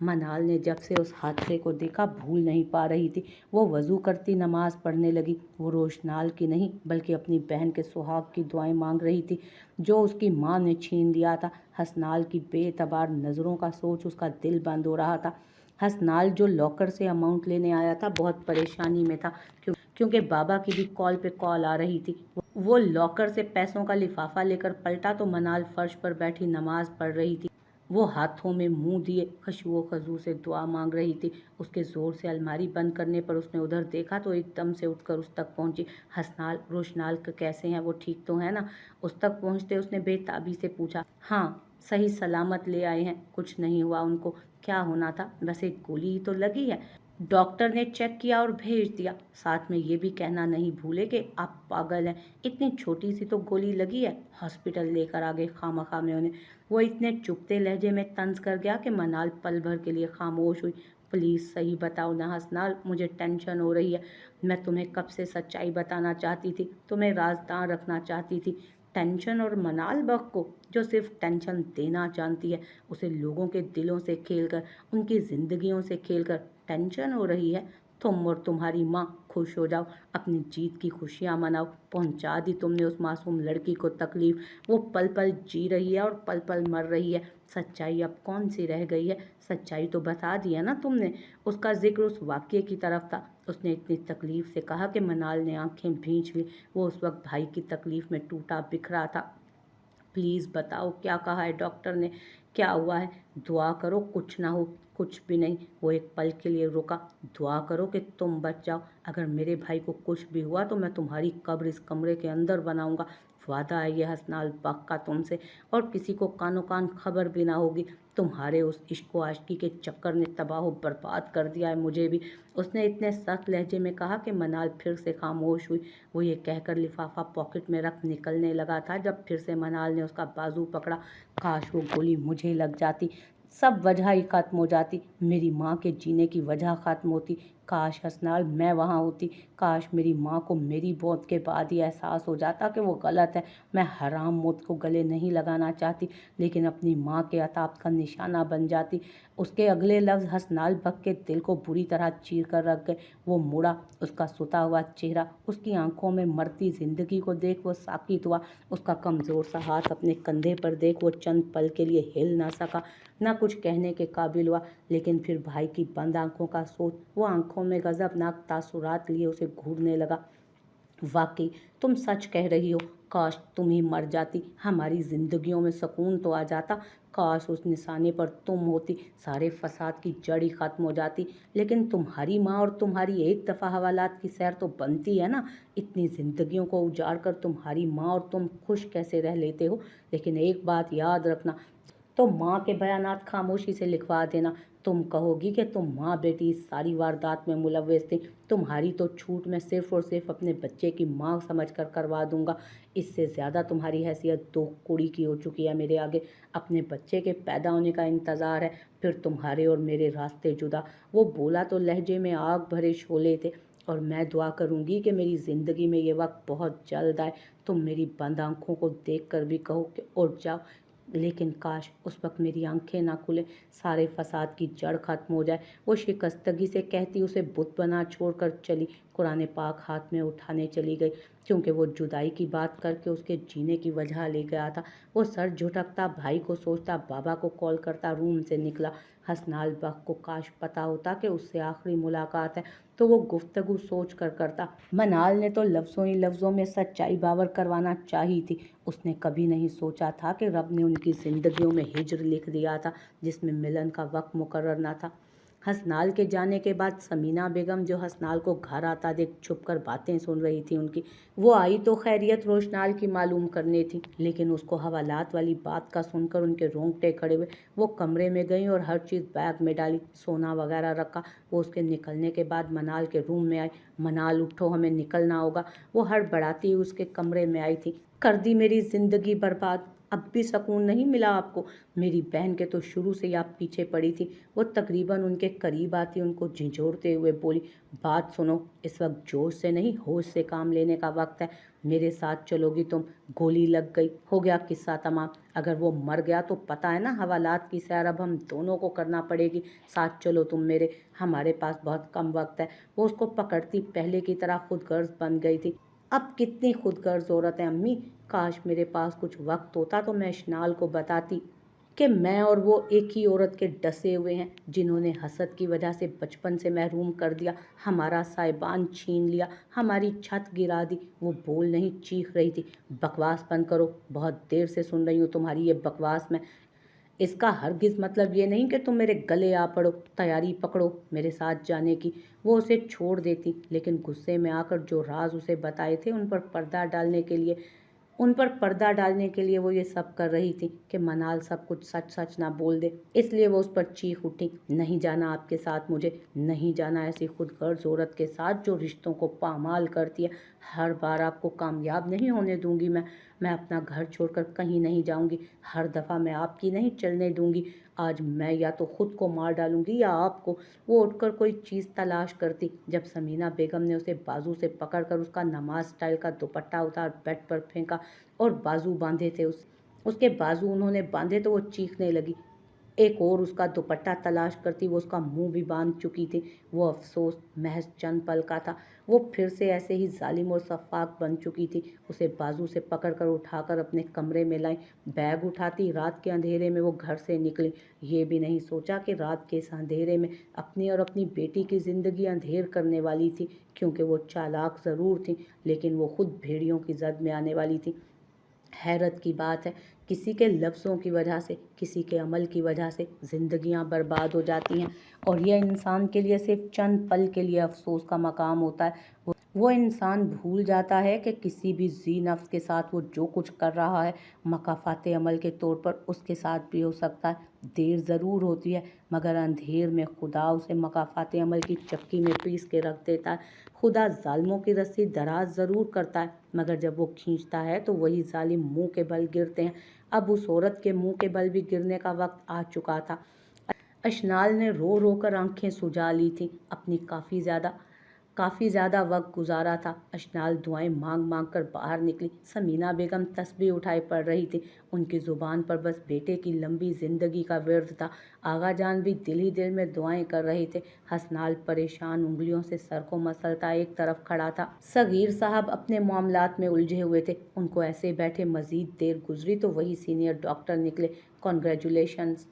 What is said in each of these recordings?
منال نے جب سے اس حادثے کو دیکھا بھول نہیں پا رہی تھی۔ وہ وضو کرتی نماز پڑھنے لگی۔ وہ روشنال کی نہیں بلکہ اپنی بہن کے سہاگ کی دعائیں مانگ رہی تھی جو اس کی ماں نے چھین لیا تھا۔ حسنال کی بے اعتبار نظروں کا سوچ اس کا دل بند ہو رہا تھا۔ حسنال جو لاکر سے اماؤنٹ لینے آیا تھا بہت پریشانی میں تھا کیونکہ بابا کی بھی کال پہ کال آ رہی تھی۔ وہ لاکر سے پیسوں کا لفافہ لے کر پلٹا تو منال فرش پر بیٹھی نماز پڑھ رہی تھی۔ وہ ہاتھوں میں منہ دیے خشوع و خضوع سے دعا مانگ رہی تھی۔ اس کے زور سے الماری بند کرنے پر اس نے ادھر دیکھا تو ایک دم سے اٹھ کر اس تک پہنچی۔ حسنال، روشنال کیسے ہیں؟ وہ ٹھیک تو ہے نا؟ اس تک پہنچتے اس نے بے تابی سے پوچھا۔ ہاں، صحیح سلامت لے آئے ہیں، کچھ نہیں ہوا ان کو۔ کیا ہونا تھا؟ بس ایک گولی ہی تو لگی ہے۔ ڈاکٹر نے چیک کیا اور بھیج دیا۔ ساتھ میں یہ بھی کہنا نہیں بھولے کہ آپ پاگل ہیں، اتنی چھوٹی سی تو گولی لگی ہے، ہاسپٹل لے کر آگے خواہ میں انہیں۔ وہ اتنے چپتے لہجے میں طنز کر گیا کہ منال پل بھر کے لیے خاموش ہوئی۔ پلیز صحیح بتاؤ نا حسنال، مجھے ٹینشن ہو رہی ہے۔ میں تمہیں کب سے سچائی بتانا چاہتی تھی، تمہیں رازدار رکھنا چاہتی تھی۔ ٹینشن؟ اور منال بک کو جو صرف ٹینشن دینا جانتی ہے، اسے لوگوں کے دلوں سے کھیل کر، ان کی زندگیوں سے کھیل کر ٹینشن ہو رہی ہے؟ تم اور تمہاری ماں خوش ہو جاؤ، اپنی جیت کی خوشیاں مناؤ۔ پہنچا دی تم نے اس معصوم لڑکی کو تکلیف۔ وہ پل پل جی رہی ہے اور پل پل مر رہی ہے۔ سچائی اب کون سی رہ گئی ہے؟ سچائی تو بتا دی ہے نا تم نے۔ اس کا ذکر اس واقعے کی طرف تھا۔ اس نے اتنی تکلیف سے کہا کہ منال نے آنکھیں بھینچ لی۔ وہ اس وقت بھائی کی تکلیف میں ٹوٹا بکھرا تھا۔ پلیز بتاؤ، کیا کہا ہے ڈاکٹر نے؟ کیا ہوا ہے؟ دعا کرو کچھ نہ ہو۔ کچھ بھی نہیں۔ وہ ایک پل کے لیے رکا۔ دعا کرو کہ تم بچ جاؤ۔ اگر میرے بھائی کو کچھ بھی ہوا تو میں تمہاری قبر اس کمرے کے اندر بناؤں گا۔ وعدہ ہے یہ حسنال بک کا تم سے، اور کسی کو کانو کان خبر بھی نہ ہوگی۔ تمہارے اس عشق و عاشقی کے چکر نے تباہ و برباد کر دیا ہے مجھے بھی۔ اس نے اتنے سخت لہجے میں کہا کہ منال پھر سے خاموش ہوئی۔ وہ یہ کہہ کر لفافہ پاکٹ میں رکھ نکلنے لگا تھا جب پھر سے منال نے اس کا بازو پکڑا۔ کاش وہ گولی مجھے لگ جاتی، سب وجہ ہی ختم ہو جاتی، میری ماں کے جینے کی وجہ ختم ہوتی۔ کاش حسنال میں وہاں ہوتی، کاش میری ماں کو میری موت کے بعد ہی احساس ہو جاتا کہ وہ غلط ہے۔ میں حرام موت کو گلے نہیں لگانا چاہتی، لیکن اپنی ماں کے عتاب کا نشانہ بن جاتی۔ اس کے اگلے لفظ حسنال بک کے دل کو بری طرح چیر کر رکھ گئے۔ وہ مڑا، اس کا ستا ہوا چہرہ، اس کی آنکھوں میں مرتی زندگی کو دیکھ وہ ساکت ہوا۔ اس کا کمزور سا ہاتھ اپنے کندھے پر دیکھ وہ چند پل کے لیے ہل نہ سکا، نہ کچھ کہنے کے قابل ہوا۔ لیکن پھر بھائی کی بند آنکھوں کا سوچ، وہ آنکھوں میں غضبناک تاثرات لیے اسے گھورنے لگا۔ واقعی تم سچ کہہ رہی ہو، کاش تم ہی مر جاتی، ہماری زندگیوں میں سکون تو آ جاتا۔ کاش اس نشانے پر تم ہوتی، سارے فساد کی جڑ ہی ختم ہو جاتی۔ لیکن تمہاری ماں اور تمہاری ایک دفعہ حوالات کی سیر تو بنتی ہے نا۔ اتنی زندگیوں کو اجاڑ کر تمہاری ماں اور تم خوش کیسے رہ لیتے ہو؟ لیکن ایک بات یاد رکھنا، تو ماں کے بیانات خاموشی سے لکھوا دینا۔ تم کہو گی کہ تم ماں بیٹی اس ساری واردات میں ملوث تھی، تمہاری تو چھوٹ میں صرف اور صرف اپنے بچے کی ماں سمجھ کر کروا دوں گا۔ اس سے زیادہ تمہاری حیثیت دو کوڑی کی ہو چکی ہے میرے آگے۔ اپنے بچے کے پیدا ہونے کا انتظار ہے، پھر تمہارے اور میرے راستے جدا۔ وہ بولا تو لہجے میں آگ بھرے شعلے تھے۔ اور میں دعا کروں گی کہ میری زندگی میں یہ وقت بہت جلد آئے، تم میری بند آنکھوں کو دیکھ کر بھی کہو کہ اٹھ جاؤ۔ لیکن کاش اس وقت میری آنکھیں نہ کھلیں، سارے فساد کی جڑ ختم ہو جائے۔ وہ شکستگی سے کہتی اسے بت بنا چھوڑ کر چلی، قرآن پاک ہاتھ میں اٹھانے چلی گئی، کیونکہ وہ جدائی کی بات کر کے اس کے جینے کی وجہ لے گیا تھا۔ وہ سر جھٹکتا، بھائی کو سوچتا، بابا کو کال کرتا روم سے نکلا۔ حسنال بک کو کاش پتا ہوتا کہ اس سے آخری ملاقات ہے تو وہ گفتگو سوچ کر کرتا۔ منال نے تو لفظوں ہی لفظوں میں سچائی باور کروانا چاہی تھی۔ اس نے کبھی نہیں سوچا تھا کہ رب نے ان کی زندگیوں میں ہجر لکھ دیا تھا جس میں ملن کا وقت مقرر نہ تھا۔ حسنال کے جانے کے بعد سمینہ بیگم جو حسنال کو گھر آتا دیکھ چھپ کر باتیں سن رہی تھی ان کی، وہ آئی تو خیریت روشنال کی معلوم کرنے تھی، لیکن اس کو حوالات والی بات کا سن کر ان کے رونگٹے کھڑے ہوئے۔ وہ کمرے میں گئیں اور ہر چیز بیگ میں ڈالی، سونا وغیرہ رکھا۔ وہ اس کے نکلنے کے بعد منال کے روم میں آئی۔ منال اٹھو، ہمیں نکلنا ہوگا۔ وہ ہڑبڑاتی ہوئی اس کے کمرے میں آئی تھی۔ کر دی میری زندگی برباد، اب بھی سکون نہیں ملا آپ کو؟ میری بہن کے تو شروع سے ہی آپ پیچھے پڑی تھی۔ وہ تقریباً ان کے قریب آتی ان کو جھنجھوڑتے ہوئے بولی، بات سنو، اس وقت جوش سے نہیں ہوش سے کام لینے کا وقت ہے۔ मेरे साथ चलोगी तुम, गोली लग गई, हो गया किस्सा तमाम। अगर वो मर गया तो पता है ना हवालात की सैर अब हम दोनों को करना पड़ेगी। साथ चलो तुम मेरे, हमारे पास बहुत कम वक्त है। वो उसको पकड़ती पहले की तरह खुदगर्ज बन गई थी। अब कितनी खुदगर्ज औरत है अम्मी, काश मेरे पास कुछ वक्त होता तो मैं इश्नाल को बताती कि मैं और वो एक ही औरत के डसे हुए हैं, जिन्होंने हसद की वजह से बचपन से महरूम कर दिया, हमारा साइबान छीन लिया, हमारी छत गिरा दी। वो बोल नहीं चीख रही थी। बकवास बंद करो, बहुत देर से सुन रही हूँ तुम्हारी ये बकवास। मैं इसका हरगिज मतलब ये नहीं कि तुम मेरे गले आ पड़ो। तैयारी पकड़ो मेरे साथ जाने की। वो उसे छोड़ देती, लेकिन गुस्से में आकर जो राज उसे बताए थे उन पर पर्दा डालने के लिए वो ये सब कर रही थी कि मनाल सब कुछ सच सच ना बोल दे। इसलिए वो उस पर चीख उठी, नहीं जाना आपके साथ मुझे, नहीं जाना ऐसी खुदगर्ज औरत के साथ जो रिश्तों को पामाल करती है। हर बार आपको कामयाब नहीं होने दूंगी मैं अपना घर छोड़कर कहीं नहीं जाऊंगी। हर दफ़ा मैं आपकी नहीं चलने दूंगी। आज मैं या तो खुद को मार डालूंगी या आपको। वो उठकर कोई चीज़ तलाश करती, जब समीना बेगम ने उसे बाजू से पकड़कर उसका नमाज स्टाइल का दुपट्टा उतार बेड पर फेंका और बाजू बांधे थे उसके बाजू उन्होंने बांधे तो वो चीखने लगी। एक और उसका दुपट्टा तलाश करती, वो उसका मुंह भी बांध चुकी थी। वो अफसोस महज चंद पल का था। वो फिर से ऐसे ही जालिम और सफाक बन चुकी थी। उसे बाजू से पकड़कर उठाकर अपने कमरे में लाई। बैग उठाती रात के अंधेरे में वो घर से निकली। ये भी नहीं सोचा कि रात के इस अंधेरे में अपनी और अपनी बेटी की जिंदगी अंधेर करने वाली थी, क्योंकि वो चालाक ज़रूर थी, लेकिन वो खुद भेड़ियों की जद में आने वाली थी। हैरत की बात है, किसी के लफ्ज़ों की वजह से, किसी के अमल की वजह से ज़िंदगियां बर्बाद हो जाती हैं, और यह इंसान के लिए सिर्फ चंद पल के लिए अफसोस का मकाम होता है। वो इंसान भूल जाता है कि किसी भी जी नफ्स के साथ वो जो कुछ कर रहा है मकाफाते अमल के तौर पर उसके साथ भी हो सकता है। देर ज़रूर होती है, मगर अंधेर में खुदा उसे मकाफाते अमल की चक्की में पीस के रख देता है। खुदा जालिमों की रस्सी दराज ज़रूर करता है, मगर जब वो खींचता है तो वही जालिम मुंह के बल गिरते हैं। अब उस औरत के मुंह के बल भी गिरने का वक्त आ चुका था। अशनाल ने रो रो कर आंखें सुजा ली थीं। अपनी काफ़ी ज़्यादा वक्त गुजारा था। अशनाल दुआएं मांग मांग कर बाहर निकली। समीना बेगम तस्बीह उठाए पड़ रही थी। उनकी ज़ुबान पर बस बेटे की लंबी ज़िंदगी का विर्द था। आगा जान भी दिल ही दिल में दुआएं कर रहे थे। हसनाल परेशान उंगलियों से सर को मसलता एक तरफ खड़ा था। सगीर साहब अपने मामलात में उलझे हुए थे। उनको ऐसे बैठे मजीद देर गुजरी तो वही सीनियर डॉक्टर निकले। कॉन्ग्रेचुलेशंस,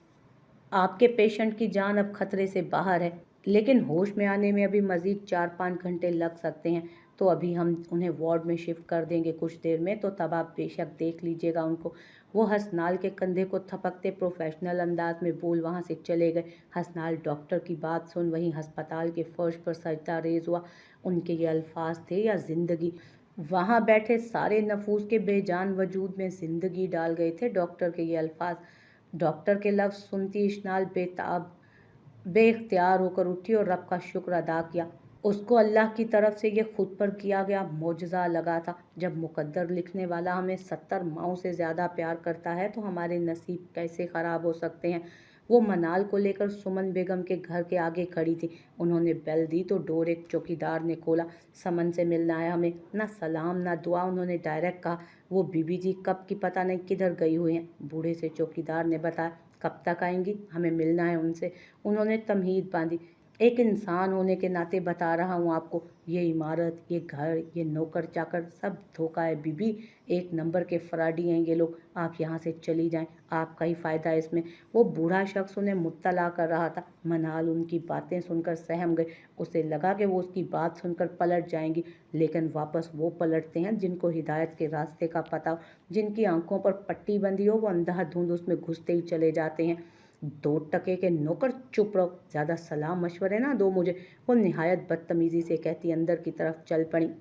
आपके पेशेंट की जान अब खतरे से बाहर है, लेकिन होश में आने में अभी मज़ीद 4-5 घंटे लग सकते हैं। तो अभी हम उन्हें वार्ड में शिफ्ट कर देंगे कुछ देर में, तो तब आप बेशक देख लीजिएगा उनको। वो हसनाल के कंधे को थपकते प्रोफेशनल अंदाज में बोल वहाँ से चले गए। हसनाल डॉक्टर की बात सुन वहीं अस्पताल के फर्श पर सजदा रेज हुआ। उनके ये अल्फाज थे या जिंदगी? वहाँ बैठे सारे नफूस के बेजान वजूद में जिंदगी डाल गए थे डॉक्टर के ये अल्फाज। डॉक्टर के लफ्ज़ सुनती इश्नाल बेख्तियार होकर उठी और रब का शुक्र अदा किया। उसको अल्लाह की तरफ से ये खुद पर किया गया मौजज़ा लगा था। जब मुकद्दर लिखने वाला हमें 70 माओं से ज़्यादा प्यार करता है तो हमारे नसीब कैसे ख़राब हो सकते हैं। वो मनाल को लेकर सुमन बेगम के घर के आगे खड़ी थी। उन्होंने बेल दी तो डोर एक चौकीदार ने खोला। समन से मिलना है हमें। ना सलाम ना दुआ, उन्होंने डायरेक्ट कहा। वो बीबी जी कब की पता नहीं किधर गई हुई हैं। बूढ़े से चौकीदार ने बताया। कब तक आएंगी? हमें मिलना है उनसे। उन्होंने तमहीद बांधी। एक इंसान होने के नाते बता रहा हूँ आपको, ये इमारत, ये घर, ये नौकर चाकर सब धोखा है बीबी। एक नंबर के फराडी हैं ये लोग। आप यहाँ से चली जाएं, आपका ही फ़ायदा है इसमें। वो बूढ़ा शख्स उन्हें मुत्तला कर रहा था। मनाल उनकी बातें सुनकर सहम गए। उसे लगा कि वो उसकी बात सुनकर पलट जाएंगी, लेकिन वापस वो पलटते हैं जिनको हिदायत के रास्ते का पता हो। जिनकी आंखों पर पट्टी बंधी हो वो अंधाधुंध उसमें घुसते ही चले जाते हैं। 2 टके के नौकर, चुप रहो, ज़्यादा सलाह मशवरे ना दो मुझे, वो निहायत बदतमीज़ी से कहती अंदर की तरफ चल पड़ी।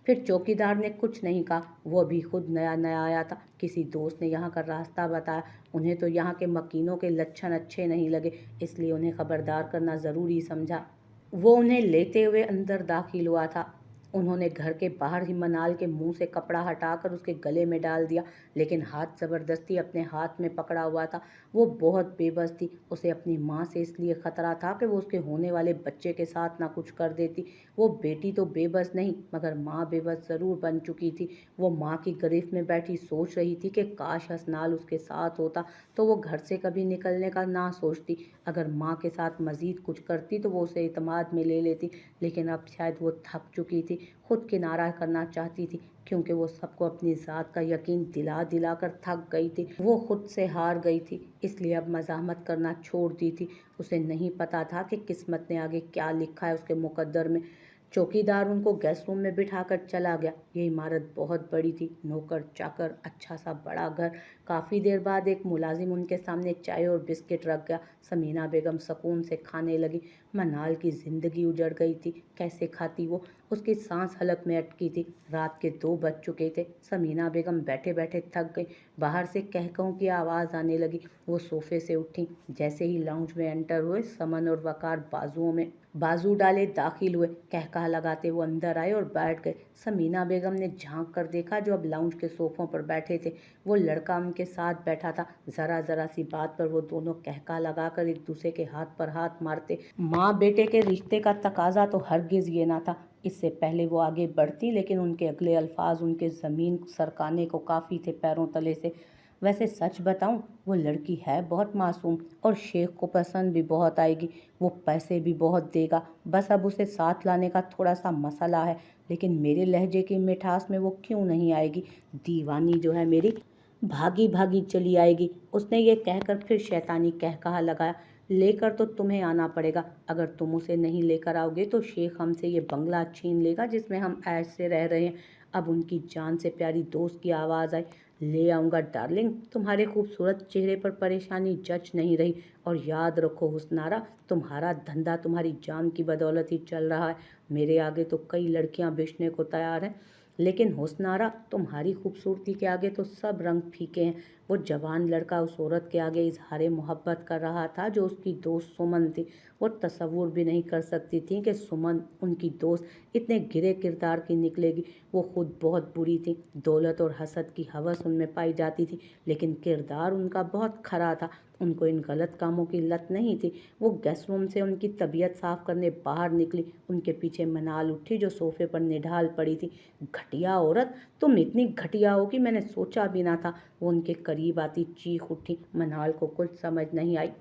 फिर चौकीदार ने कुछ नहीं कहा। वो अभी खुद नया नया आया था। किसी दोस्त ने यहाँ का रास्ता बताया। उन्हें तो यहाँ के मकीनों के लक्षण अच्छे नहीं लगे, इसलिए उन्हें खबरदार करना ज़रूरी समझा। वो उन्हें लेते हुए अंदर दाखिल हुआ था। उन्होंने घर के बाहर ही मनाल के मुंह से कपड़ा हटाकर उसके गले में डाल दिया, लेकिन हाथ जबरदस्ती अपने हाथ में पकड़ा हुआ था। वो बहुत बेबस थी। उसे अपनी माँ से इसलिए खतरा था कि वो उसके होने वाले बच्चे के साथ ना कुछ कर देती। वो बेटी तो बेबस नहीं मगर माँ बेबस जरूर बन चुकी थी। वो माँ की गिरफ्त में बैठी सोच रही थी कि काश हसनाल उसके साथ होता तो वो घर से कभी निकलने का ना सोचती। अगर माँ के साथ मजीद कुछ करती तो वो उसे इत्मीनान में ले लेती, लेकिन अब शायद वो थक चुकी थी, खुद किनारा करना चाहती थी, क्योंकि वो सबको अपनी ज़ात का यकीन दिला दिला कर थक गई थी। वो खुद से हार गई थी, इसलिए अब मज़ाहमत करना छोड़ दी थी। उसे नहीं पता था कि किस्मत ने आगे क्या लिखा है उसके मुकद्दर में। चौकीदार उनको गेस्ट रूम में बिठाकर चला गया। ये इमारत बहुत बड़ी थी, नौकर चाकर, अच्छा सा बड़ा घर। काफ़ी देर बाद एक मुलाजिम उनके सामने चाय और बिस्किट रख गया। समीना बेगम सुकून से खाने लगी। मनाल की जिंदगी उजड़ गई थी, कैसे खाती वो। उसकी सांस हलक में अटकी थी। रात के 2 बज चुके थे। समीना बेगम बैठे बैठे थक गई। बाहर से कहकों की आवाज़ आने लगी। वो सोफे से उठी। जैसे ही लाउंज में एंटर हुए, समन और वकार बाजुओं में बाजू डाले दाखिल हुए। कहकहा लगाते वो अंदर आए और बैठ गए। समीना बेगम ने झांक कर देखा जो अब लाउंज के सोफों पर बैठे थे। वो लड़का उनके साथ बैठा था। जरा जरा सी बात पर वो दोनों कहका लगाकर एक दूसरे के हाथ पर हाथ मारते। माँ बेटे के रिश्ते का तकाजा तो हरगिज ये ना था। इससे पहले वो आगे बढ़ती, लेकिन उनके अगले अल्फाज उनके ज़मीन सरकाने को काफ़ी थे पैरों तले से। वैसे सच बताऊं, वो लड़की है बहुत मासूम और शेख को पसंद भी बहुत आएगी। वो पैसे भी बहुत देगा, बस अब उसे साथ लाने का थोड़ा सा मसला है। लेकिन मेरे लहजे की मिठास में वो क्यों नहीं आएगी। दीवानी जो है मेरी, भागी भागी चली आएगी। उसने ये कहकर फिर शैतानी कहकहा लगाया। लेकर तो तुम्हें आना पड़ेगा। अगर तुम उसे नहीं लेकर आओगे तो शेख हमसे ये बंगला छीन लेगा जिसमें हम ऐश से रह रहे हैं। अब उनकी जान से प्यारी दोस्त की आवाज़ आई। ले आऊँगा डार्लिंग। तुम्हारे खूबसूरत चेहरे पर परेशानी जच नहीं रही। और याद रखो हुस्नारा, तुम्हारा धंधा तुम्हारी जान की बदौलत ही चल रहा है। मेरे आगे तो कई लड़कियां बेचने को तैयार हैं, लेकिन हुस्नारा, तुम्हारी खूबसूरती के आगे तो सब रंग फीके हैं। वो जवान लड़का उस औरत के आगे इजहार मोहब्बत कर रहा था जो उसकी दोस्त सुमन थी। वो तसव्वुर भी नहीं कर सकती थी कि सुमन, उनकी दोस्त, इतने गिरे किरदार की निकलेगी। वो खुद बहुत बुरी थी। दौलत और हसद की हवस उनमें पाई जाती थी, लेकिन किरदार उनका बहुत खरा था। उनको इन गलत कामों की लत नहीं थी। वो गेस्ट रूम से उनकी तबीयत साफ करने बाहर निकली। उनके पीछे मनाल उठी जो सोफे पर निढाल पड़ी थी। घटिया औरत, तुम इतनी घटिया हो कि मैंने सोचा भी ना था। वो उनके करीब आती चीख उठी। मनाल को कुछ समझ नहीं आई।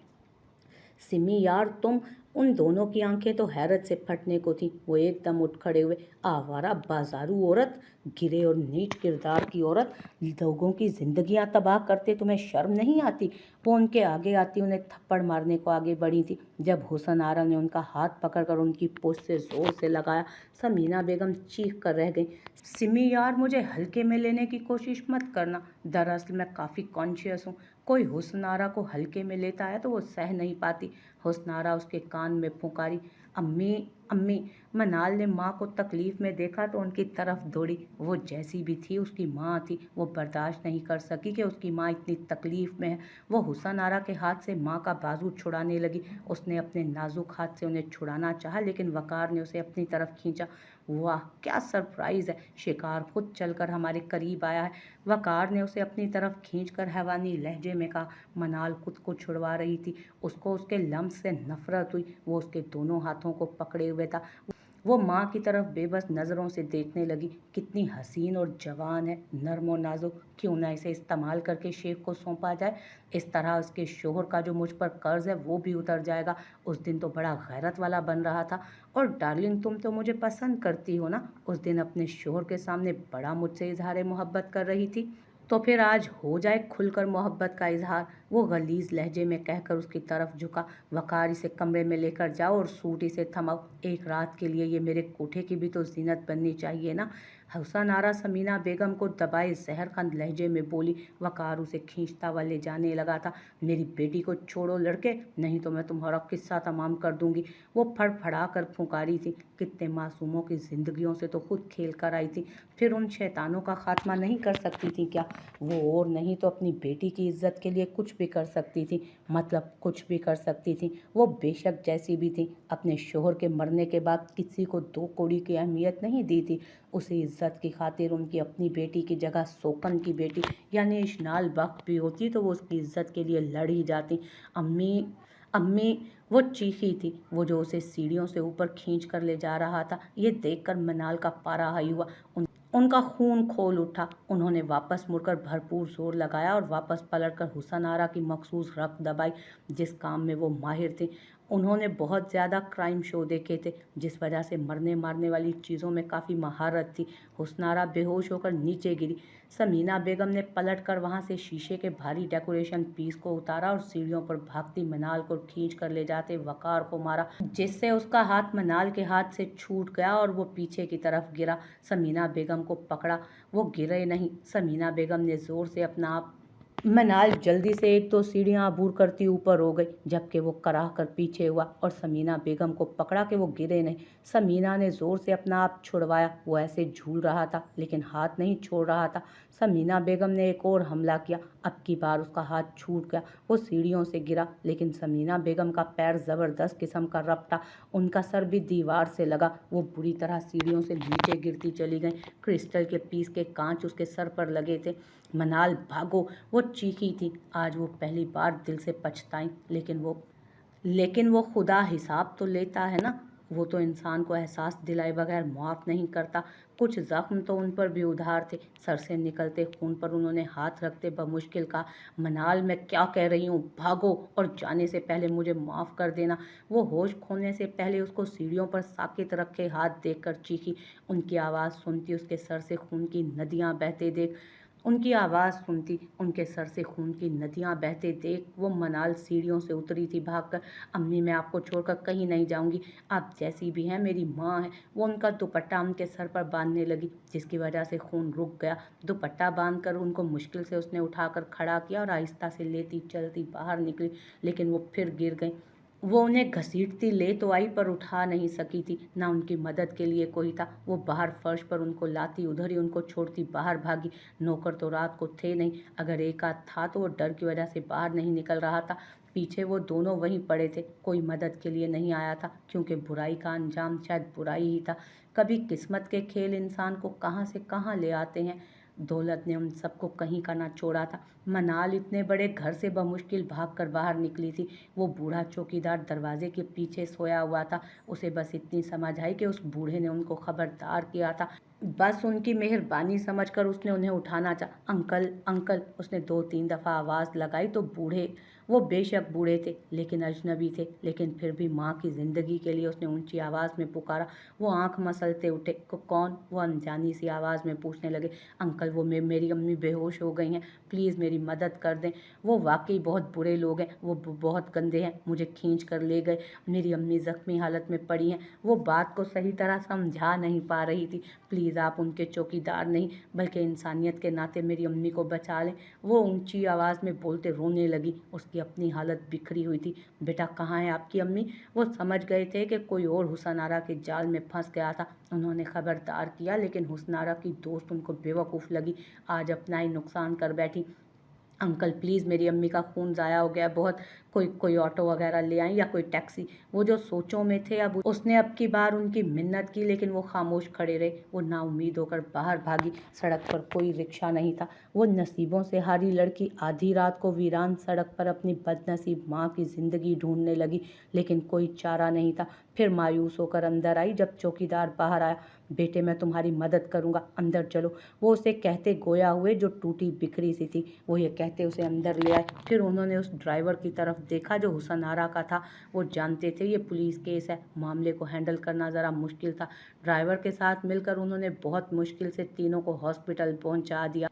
सिमी यार तुम। उन दोनों की आंखें तो हैरत से फटने को थी। वो एकदम उठ खड़े हुए। आवारा बाजारू औरत, गिरे और नीच किरदार की औरत, लोगों की जिंदगियां तबाह करते तुम्हें शर्म नहीं आती। वो उनके आगे आती उन्हें थप्पड़ मारने को आगे बढ़ी थी जब हुसन आरा ने उनका हाथ पकड़कर उनकी पूंछ से जोर से लगाया। समीना बेगम चीख कर रह गई। सिमी यार, मुझे हल्के में लेने की कोशिश मत करना। दरअसल मैं काफ़ी कॉन्शियस हूँ। कोई हुस्नारा को हल्के में लेता है तो वो सह नहीं पाती। हुस्नारा उसके कान में पुकारी, अम्मी अम्मी। मनाल ने माँ को तकलीफ में देखा तो उनकी तरफ दौड़ी। वो जैसी भी थी उसकी माँ थी। वो बर्दाश्त नहीं कर सकी कि उसकी माँ इतनी तकलीफ में है। वो हुसन आरा के हाथ से माँ का बाजू छुड़ाने लगी। उसने अपने नाजुक हाथ से उन्हें छुड़ाना चाहा, लेकिन वकार ने उसे अपनी तरफ खींचा। वाह क्या सरप्राइज है, शिकार खुद चलकर हमारे करीब आया है। वकार ने उसे अपनी तरफ खींचकर हैवानी लहजे में कहा। मनाल खुद को छुड़वा रही थी। उसको उसके लम्स से नफरत हुई। वो उसके दोनों हाथों को पकड़े हुए था। वो माँ की तरफ बेबस नज़रों से देखने लगी। कितनी हसीन और जवान है, नर्म और नाजुक। क्यों ना इसे इस्तेमाल करके शेख को सौंपा जाए। इस तरह उसके शोहर का जो मुझ पर कर्ज है वो भी उतर जाएगा। उस दिन तो बड़ा गैरत वाला बन रहा था। और डार्लिंग, तुम तो मुझे पसंद करती हो ना। उस दिन अपने शोहर के सामने बड़ा मुझसे इजहार मोहब्बत कर रही थी। तो फिर आज हो जाए खुलकर मोहब्बत का इजहार। वो गलीज लहजे में कहकर उसकी तरफ झुका। वकार, इसे कमरे में लेकर जाओ और सूट इसे थमाओ। एक रात के लिए ये मेरे कोठे की भी तो जीनत बननी चाहिए ना। हुसन आरा समीना बेगम को दबाए जहरखंद लहजे में बोली। वकार उसे खींचता हुआ ले जाने लगा था। मेरी बेटी को छोड़ो लड़के, नहीं तो मैं तुम्हारा किस्सा तमाम कर दूंगी। वो फड़फड़ा कर फुंकारी थी। कितने मासूमों की जिंदगियों से तो खुद खेल कर आई थी, फिर उन शैतानों का खात्मा नहीं कर सकती थी क्या? वो और नहीं तो अपनी बेटी की इज्जत के लिए कुछ भी कर सकती थी, मतलब कुछ भी कर सकती थी। वो बेशक जैसी भी थी, अपने शोहर के मरने के बाद किसी को दो कौड़ी की अहमियत नहीं दी थी। उसी इज्जत की खातिर उनकी अपनी बेटी की जगह सोकन की बेटी यानी इशनाल बख्त भी होती तो वो उसकी इज्जत के लिए लड़ ही जाती। अम्मी अम्मी, वो चीखी थी। वो जो उसे सीढ़ियों से ऊपर खींच कर ले जा रहा था, ये देखकर मनाल का पारा हाई हुआ। उनका खून खोल उठा। उन्होंने वापस मुड़कर भरपूर जोर लगाया और वापस पलटकर हुसन आरा की मखसूस रग दबाई, जिस काम में वो माहिर थे। उन्होंने बहुत ज़्यादा क्राइम शो देखे थे, जिस वजह से मरने मारने वाली चीज़ों में काफ़ी महारत थी। हुसन आरा बेहोश होकर नीचे गिरी। समीना बेगम ने पलटकर वहां से शीशे के भारी डेकोरेशन पीस को उतारा और सीढ़ियों पर भागती मनाल को खींच कर ले जाते वकार को मारा, जिससे उसका हाथ मनाल के हाथ से छूट गया और वो पीछे की तरफ गिरा। समीना बेगम को पकड़ा, वो गिरे नहीं। समीना बेगम ने जोर से अपना आप मनाल जल्दी से एक दो सीढ़ियां अबूर करती ऊपर हो गई, जबकि वो कराह कर पीछे हुआ और समीना बेगम को पकड़ा कि वो गिरे नहीं। समीना ने जोर से अपना आप छुड़वाया। वो ऐसे झूल रहा था लेकिन हाथ नहीं छोड़ रहा था। समीना बेगम ने एक और हमला किया। अब की बार उसका हाथ छूट गया। वो सीढ़ियों से गिरा, लेकिन समीना बेगम का पैर जबरदस्त किस्म का रपटा। उनका सर भी दीवार से लगा। वो बुरी तरह सीढ़ियों से नीचे गिरती चली गई। क्रिस्टल के पीस के कांच उसके सर पर लगे थे। मनाल भागो, वो चीखी थी। आज वो पहली बार दिल से पछताई, लेकिन वो खुदा हिसाब तो लेता है ना। वो तो इंसान को एहसास दिलाए बगैर माफ़ नहीं करता। कुछ जख्म तो उन पर भी उधार थे। सर से निकलते खून पर उन्होंने हाथ रखते बमुश्किल कहा, मनाल मैं क्या कह रही हूँ, भागो और जाने से पहले मुझे माफ़ कर देना। वो होश खोने से पहले उसको सीढ़ियों पर साकित रखे हाथ देखकर चीखी। उनकी आवाज़ सुनती उसके सर से खून की नदियाँ बहते देख उनकी आवाज़ सुनती उनके सर से खून की नदियां बहते देख वो मनाल सीढ़ियों से उतरी थी भागकर। अम्मी मैं आपको छोड़कर कहीं नहीं जाऊंगी, आप जैसी भी हैं मेरी माँ है। वो उनका दुपट्टा उनके सर पर बांधने लगी, जिसकी वजह से खून रुक गया। दुपट्टा बांधकर उनको मुश्किल से उसने उठाकर खड़ा किया और आहिस्ता से लेती चलती बाहर निकली, लेकिन वो फिर गिर गई। वो उन्हें घसीटती ले तो आई पर उठा नहीं सकी थी, ना उनकी मदद के लिए कोई था। वो बाहर फर्श पर उनको लाती उधर ही उनको छोड़ती बाहर भागी। नौकर तो रात को थे नहीं, अगर एक आध था तो वो डर की वजह से बाहर नहीं निकल रहा था। पीछे वो दोनों वहीं पड़े थे, कोई मदद के लिए नहीं आया था, क्योंकि बुराई का अंजाम शायद बुराई ही था। कभी किस्मत के खेल इंसान को कहाँ से कहाँ ले आते हैं। दौलत ने उन सबको कहीं का ना छोड़ा था। मनाल इतने बड़े घर से बमुश्किल भागकर बाहर निकली थी। वो बूढ़ा चौकीदार दरवाजे के पीछे सोया हुआ था। उसे बस इतनी समझ आई कि उस बूढ़े ने उनको खबरदार किया था। बस उनकी मेहरबानी समझकर उसने उन्हें उठाना चाहा। अंकल अंकल, उसने 2-3 दफ़ा आवाज़ लगाई तो वो बेशक बूढ़े थे लेकिन अजनबी थे, लेकिन फिर भी माँ की ज़िंदगी के लिए उसने ऊंची आवाज़ में पुकारा। वो आंख मसलते उठे। कौन? वो अनजानी सी आवाज़ में पूछने लगे। अंकल, वो मेरी अम्मी बेहोश हो गई हैं, प्लीज़ मेरी मदद कर दें। वो वाकई बहुत बुरे लोग हैं, वो बहुत गंदे हैं, मुझे खींच कर ले गए। मेरी अम्मी ज़ख्मी हालत में पड़ी हैं। वो बात को सही तरह समझा नहीं पा रही थी। प्लीज़ आप उनके चौकीदार नहीं बल्कि इंसानियत के नाते मेरी अम्मी को बचा लें। वो ऊंची आवाज़ में बोलते रोने लगी। उसकी अपनी हालत बिखरी हुई थी। बेटा कहाँ है आपकी अम्मी? वो समझ गए थे कि कोई और हुसन आरा के जाल में फंस गया था। उन्होंने खबरदार किया, लेकिन हुसन आरा की दोस्त उनको बेवकूफ़ लगी। आज अपना ही नुकसान कर बैठी। अंकल प्लीज़, मेरी अम्मी का खून ज़ाया हो गया बहुत, कोई ऑटो वगैरह ले आएं या कोई टैक्सी। वो जो सोचों में थे, अब उसने अब की बार उनकी मिन्नत की, लेकिन वो खामोश खड़े रहे। वो नाउम्मीद होकर बाहर भागी। सड़क पर कोई रिक्शा नहीं था। वो नसीबों से हारी लड़की आधी रात को वीरान सड़क पर अपनी बदनसीब माँ की ज़िंदगी ढूंढने लगी, लेकिन कोई चारा नहीं था। फिर मायूस होकर अंदर आई। जब चौकीदार बाहर आया, बेटे मैं तुम्हारी मदद करूँगा, अंदर चलो। वो उसे कहते गोया हुए जो टूटी बिखरी सी थी। वो ये कहते उसे अंदर ले आए। फिर उन्होंने उस ड्राइवर की तरफ देखा जो हुसन आरा का था। वो जानते थे ये पुलिस केस है, मामले को हैंडल करना ज़रा मुश्किल था। ड्राइवर के साथ मिलकर उन्होंने बहुत मुश्किल से तीनों को हॉस्पिटल पहुंचा दिया।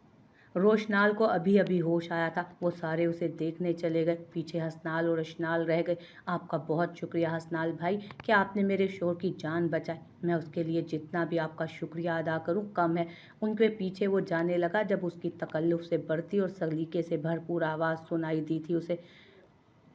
रोशनाल को अभी अभी होश आया था। वो सारे उसे देखने चले गए। पीछे हसनाल और अशनाल रह गए। आपका बहुत शुक्रिया हसनाल भाई कि आपने मेरे शोहर की जान बचाई। मैं उसके लिए जितना भी आपका शुक्रिया अदा करूं कम है। उनके पीछे वो जाने लगा जब उसकी तकल्लुफ से बढ़ती और सलीके से भरपूर आवाज़ सुनाई दी थी उसे।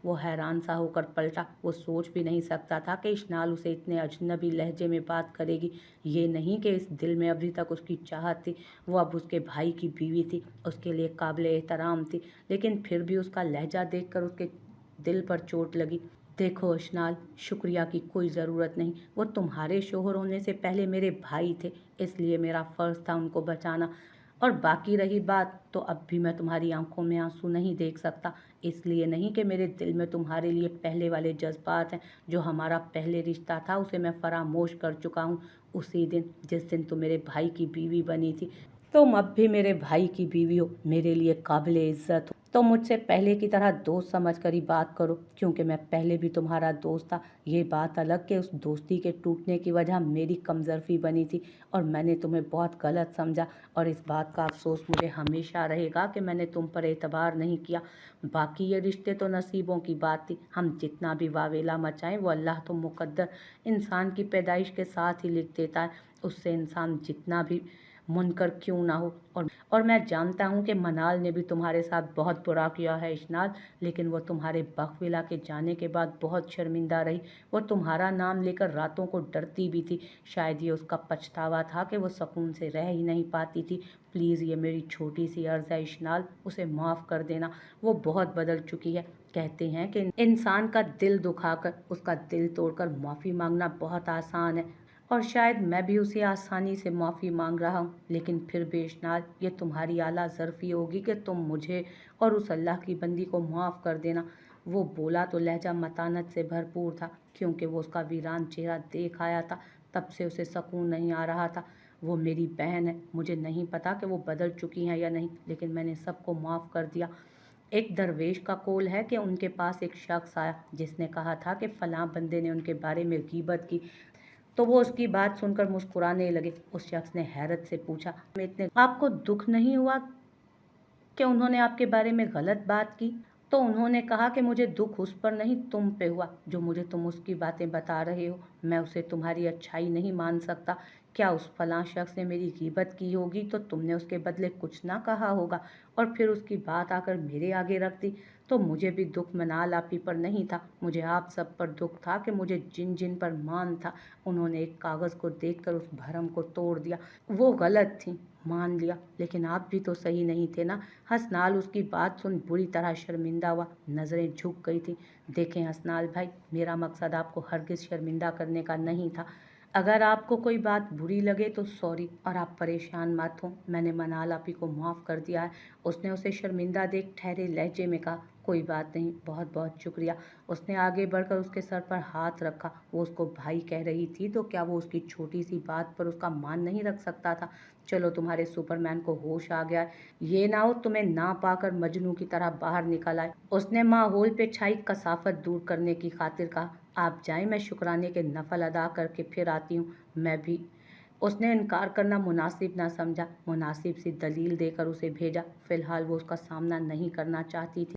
वो हैरान सा होकर पलटा। वो सोच भी नहीं सकता था कि इशनाल उसे इतने अजनबी लहजे में बात करेगी। ये नहीं कि इस दिल में अभी तक उसकी चाहत थी। वो अब उसके भाई की बीवी थी, उसके लिए काबिल एहतराम थी, लेकिन फिर भी उसका लहजा देखकर उसके दिल पर चोट लगी। देखो इशनाल, शुक्रिया की कोई ज़रूरत नहीं। वो तुम्हारे शोहर होने से पहले मेरे भाई थे, इसलिए मेरा फ़र्ज़ था उनको बचाना। और बाकी रही बात, तो अब भी मैं तुम्हारी आंखों में आंसू नहीं देख सकता। इसलिए नहीं कि मेरे दिल में तुम्हारे लिए पहले वाले जज्बात हैं। जो हमारा पहले रिश्ता था उसे मैं फरामोश कर चुका हूँ। उसी दिन जिस दिन तुम मेरे भाई की बीवी बनी थी, तुम अब भी मेरे भाई की बीवी हो, मेरे लिए काबिल इज्जत हो। तो मुझसे पहले की तरह दोस्त समझ कर ही बात करो, क्योंकि मैं पहले भी तुम्हारा दोस्त था। ये बात अलग कि उस दोस्ती के टूटने की वजह मेरी कमजोरी बनी थी और मैंने तुम्हें बहुत गलत समझा, और इस बात का अफसोस मुझे हमेशा रहेगा कि मैंने तुम पर एतबार नहीं किया। बाकी ये रिश्ते तो नसीबों की बात थी। हम जितना भी वावेला मचाएं, वो अल्लाह तो मुकद्दर इंसान की पैदाइश के साथ ही लिख देता है। उससे इंसान जितना भी मुनकर क्यों ना हो। और मैं जानता हूँ कि मनाल ने भी तुम्हारे साथ बहुत बुरा किया है इशनाल, लेकिन वो तुम्हारे बखविला के जाने के बाद बहुत शर्मिंदा रही। वो तुम्हारा नाम लेकर रातों को डरती भी थी। शायद ये उसका पछतावा था कि वो सुकून से रह ही नहीं पाती थी। प्लीज़ ये मेरी छोटी सी अर्ज़ है इशनाल, उसे माफ़ कर देना। वो बहुत बदल चुकी है। कहते हैं कि इंसान का दिल दुखाकर, उसका दिल तोड़कर माफ़ी मांगना बहुत आसान है, और शायद मैं भी उसे आसानी से माफ़ी मांग रहा हूँ। लेकिन फिर भी इशनाल, ये तुम्हारी आला ज़र्फ़ी होगी कि तुम मुझे और उस अल्लाह की बंदी को माफ़ कर देना। वो बोला तो लहजा मतानत से भरपूर था, क्योंकि वो उसका वीरान चेहरा देख आया था। तब से उसे सुकून नहीं आ रहा था। वो मेरी बहन है, मुझे नहीं पता कि वो बदल चुकी हैं या नहीं, लेकिन मैंने सबको माफ़ कर दिया। एक दरवेश का कौल है कि उनके पास एक शख्स आया जिसने कहा था कि फ़लाँ बंदे ने उनके बारे में गीबत की। तो वो उसकी बात सुनकर मुस्कुराने लगे। उस शख्स ने हैरत से पूछा, "मैं इतने आपको दुख नहीं हुआ कि उन्होंने आपके बारे में गलत बात की?" तो उन्होंने कहा कि मुझे दुख उस पर नहीं, तुम पे हुआ। जो मुझे तुम उसकी बातें बता रहे हो, मैं उसे तुम्हारी अच्छाई नहीं मान सकता। क्या उस फलां शख्स ने मेरी गीबत की होगी तो तुमने उसके बदले कुछ ना कहा होगा, और फिर उसकी बात आकर मेरे आगे रख दी? तो मुझे भी दुख मनाल आप ही पर नहीं था, मुझे आप सब पर दुख था कि मुझे जिन जिन पर मान था, उन्होंने एक कागज़ को देखकर उस भरम को तोड़ दिया। वो गलत थी, मान लिया, लेकिन आप भी तो सही नहीं थे ना। हसनाल उसकी बात सुन बुरी तरह शर्मिंदा हुआ, नज़रें झुक गई थी। देखें हसनाल भाई, मेरा मकसद आपको हरगिज़ शर्मिंदा करने का नहीं था। अगर आपको कोई बात बुरी लगे तो सॉरी, और आप परेशान मत हो, मैंने मनाल आपी को माफ़ कर दिया है। उसने उसे शर्मिंदा देख ठहरे लहजे में कहा, कोई बात नहीं, बहुत बहुत शुक्रिया। उसने आगे बढ़कर उसके सर पर हाथ रखा। वो उसको भाई कह रही थी तो क्या वो उसकी छोटी सी बात पर उसका मान नहीं रख सकता था? चलो, तुम्हारे सुपरमैन को होश आ गया है। ये ना हो तुम्हें ना पाकर मजनू की तरह बाहर निकल आए। उसने माहौल पे छाई कसाफत दूर करने की खातिर कहा, आप जाएं, मैं शुक्राने के नफल अदा करके फिर आती हूँ। मैं भी। उसने इनकार करना मुनासिब ना समझा, मुनासिब सी दलील देकर उसे भेजा। फिलहाल वो उसका सामना नहीं करना चाहती थी।